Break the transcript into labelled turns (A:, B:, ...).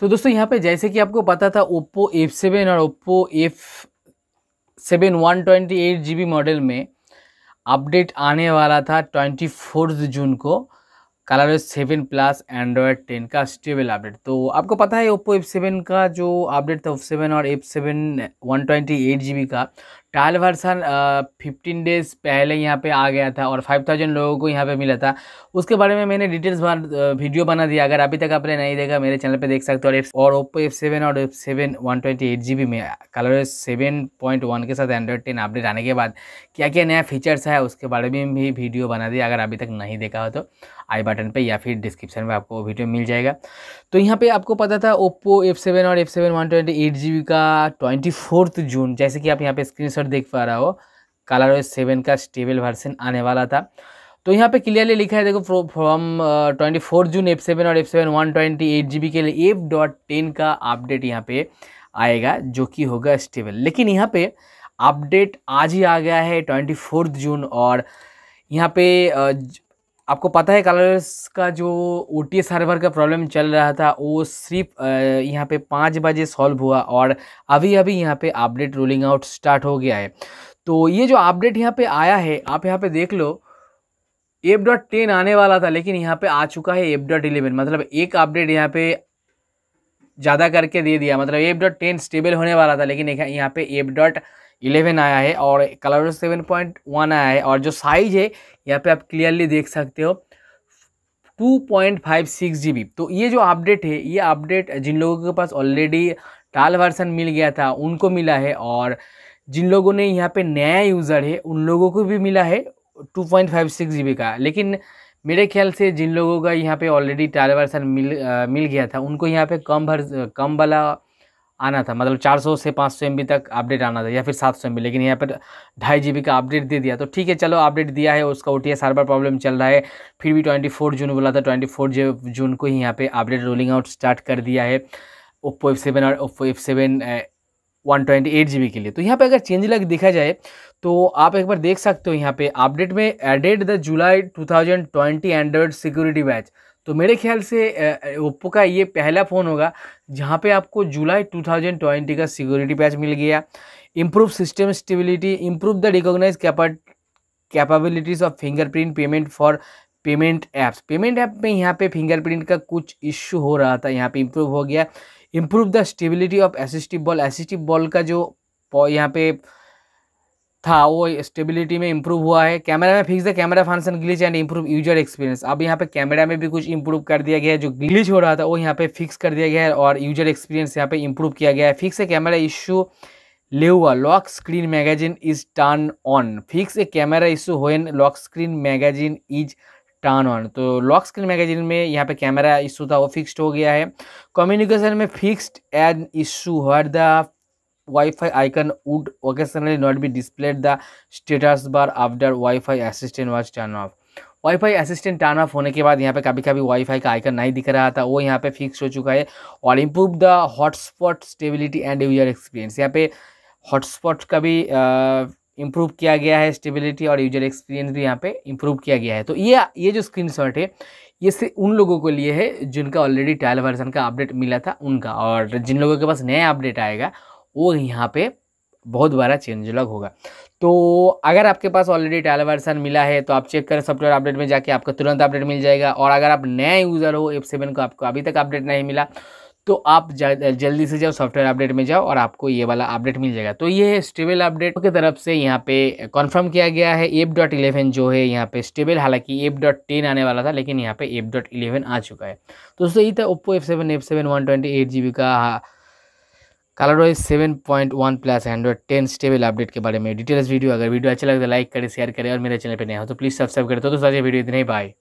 A: तो दोस्तों यहाँ पे जैसे कि आपको पता था Oppo F7 और Oppo F7 128GB मॉडल में अपडेट आने वाला था 24 जून को, ColorOS 7 प्लस Android 10 का स्टेबल अपडेट। तो आपको पता है Oppo F7 का जो अपडेट था F7 और F7 128GB का ट्रायल वर्सन 15 डेज पहले यहाँ पे आ गया था और 5000 लोगों को यहाँ पे मिला था। उसके बारे में मैंने डिटेल्स वीडियो बना दिया, अगर अभी तक आपने नहीं देखा मेरे चैनल पे देख सकते हो। और Oppo F7 और F7 128GB में ColorOS 7.1 के साथ Android 10 अपडेट आने के बाद क्या क्या नया फीचर्स है उसके बारे में भी वीडियो बना दिया, अगर अभी तक नहीं देखा हो तो आई बटन पे या फिर डिस्क्रिप्शन में आपको वीडियो मिल जाएगा। तो यहाँ पे आपको पता था Oppo F7 और F7 128GB का 24 जून, जैसे कि आप यहाँ पे स्क्रीनशॉट देख पा रहा हो, ColorOS 7 का स्टेबल वर्जन आने वाला था। तो यहाँ पे क्लियरली लिखा है, देखो फ्रॉम 24 जून F7 और F7 128GB के लिए F.10 का अपडेट यहाँ पे आएगा जो कि होगा स्टेबल। लेकिन यहाँ पे अपडेट आज ही आ गया है 24 जून और यहाँ पे आपको पता है ColorOS का जो OTA सर्वर का प्रॉब्लम चल रहा था वो सिर्फ यहाँ पे 5 बजे सॉल्व हुआ और अभी अभी यहाँ पे अपडेट रोलिंग आउट स्टार्ट हो गया है। तो ये जो अपडेट यहाँ पे आया है, आप यहाँ पे देख लो, F.10 आने वाला था लेकिन यहाँ पे आ चुका है F.11, मतलब एक अपडेट यहाँ पे ज़्यादा करके दे दिया। मतलब F.10 स्टेबल होने वाला था लेकिन यहाँ पे F.11 आया है और ColorOS 7.1 आया है। और जो साइज है यहाँ पे आप क्लियरली देख सकते हो 2.56 GB। तो ये जो अपडेट है, ये अपडेट जिन लोगों के पास ऑलरेडी ट्रायल वर्जन मिल गया था उनको मिला है और जिन लोगों ने यहाँ पे नया यूज़र है उन लोगों को भी मिला है 2.56 GB का। लेकिन मेरे ख्याल से जिन लोगों का यहाँ पे ऑलरेडी ट्रायल वर्जन मिल गया था उनको यहाँ पे कम वाला आना था, मतलब 400 से 500 MB तक अपडेट आना था या फिर 700 MB, लेकिन यहाँ पर 2.5 GB का अपडेट दे दिया। तो ठीक है, चलो अपडेट दिया है, उसका OTA सर्वर प्रॉब्लम चल रहा है, फिर भी 24 जून बोला था, 24 जून को ही यहाँ पे अपडेट रोलिंग आउट स्टार्ट कर दिया है Oppo F7 और Oppo F7 128GB के लिए। तो यहाँ पे अगर चेंज लग देखा जाए तो आप एक बार देख सकते हो, यहाँ पे अपडेट में added the July 2020 Android security patch. तो मेरे ख्याल से ओप्पो का ये पहला फ़ोन होगा जहाँ पे आपको जुलाई 2020 का सिक्योरिटी पैच मिल गया। Improve system stability, improve the recognise capabilities of fingerprint payment for payment apps. Payment app में यहाँ पे फिंगरप्रिंट का कुछ इश्यू हो रहा था, यहाँ पे इम्प्रूव हो गया। Improve the stability of assistive ball का जो यहाँ पे था वो स्टेबिलिटी में इंप्रूव हुआ है। कैमरा में fix the camera function glitch and improve user experience. अब यहाँ पे कैमरा में भी कुछ इंप्रूव कर दिया गया है, जो ग्लिच हो रहा था वो यहाँ पे फिक्स कर दिया गया है और यूजर एक्सपीरियंस यहाँ पे इंप्रूव किया गया है। फिक्स ए कैमरा इशू ले हुआ lock screen magazine is turn on. Fix a camera issue when lock screen magazine is turn on. तो लॉक स्क्रीन मैगजीन में यहाँ पे कैमरा इशू था वो फिक्स्ड हो गया है। कम्युनिकेशन में fixed an issue where the Wi-Fi icon would occasionally not be displayed the status bar after Wi-Fi assistant was turned off। Wi-Fi assistant turn off होने के बाद यहाँ पे कभी कभी Wi-Fi का आइकन नहीं दिख रहा था, वो यहाँ पे फिक्स हो चुका है। और improve the hotspot stability and user experience, यहाँ पे हॉटस्पॉट का भी इम्प्रूव किया गया है, स्टेबिलिटी और यूजर एक्सपीरियंस भी यहाँ पे इम्प्रूव किया गया है। तो ये जो स्क्रीनशॉट है ये से उन लोगों को लिए है जिनका ऑलरेडी ट्रायल वर्जन का अपडेट मिला था उनका, और जिन लोगों के पास नया अपडेट आएगा वो यहाँ पे बहुत बड़ा चेंज लग होगा। तो अगर आपके पास ऑलरेडी ट्रायल वर्जन मिला है तो आप चेक करें सॉफ्टवेयर अपडेट में जाके, आपको तुरंत अपडेट मिल जाएगा। और अगर आप नया यूज़र हो F7 को, आपको अभी तक अपडेट नहीं मिला, तो आप जल्दी से जाओ सॉफ्टवेयर अपडेट में जाओ और आपको ये वाला अपडेट मिल जाएगा। तो ये स्टेबल अपडेट की तरफ से यहाँ पे कंफर्म किया गया है। F.11 जो है यहाँ पे स्टेबल, हालांकि F.10 आने वाला था लेकिन यहाँ पे F.11 आ चुका है। तो दोस्तों ये था Oppo F7 128GB का ColorOS 7.1 plus Android 10 stable update के बारे में डिटेल्स वीडियो। अगर वीडियो अच्छा लगे तो लाइक करें, शेयर करें और मेरे चैनल पे नया हो तो प्लीज़ सब्सक्राइब करें। तो दोस्तों आज ये वीडियो इतना ही, बाय।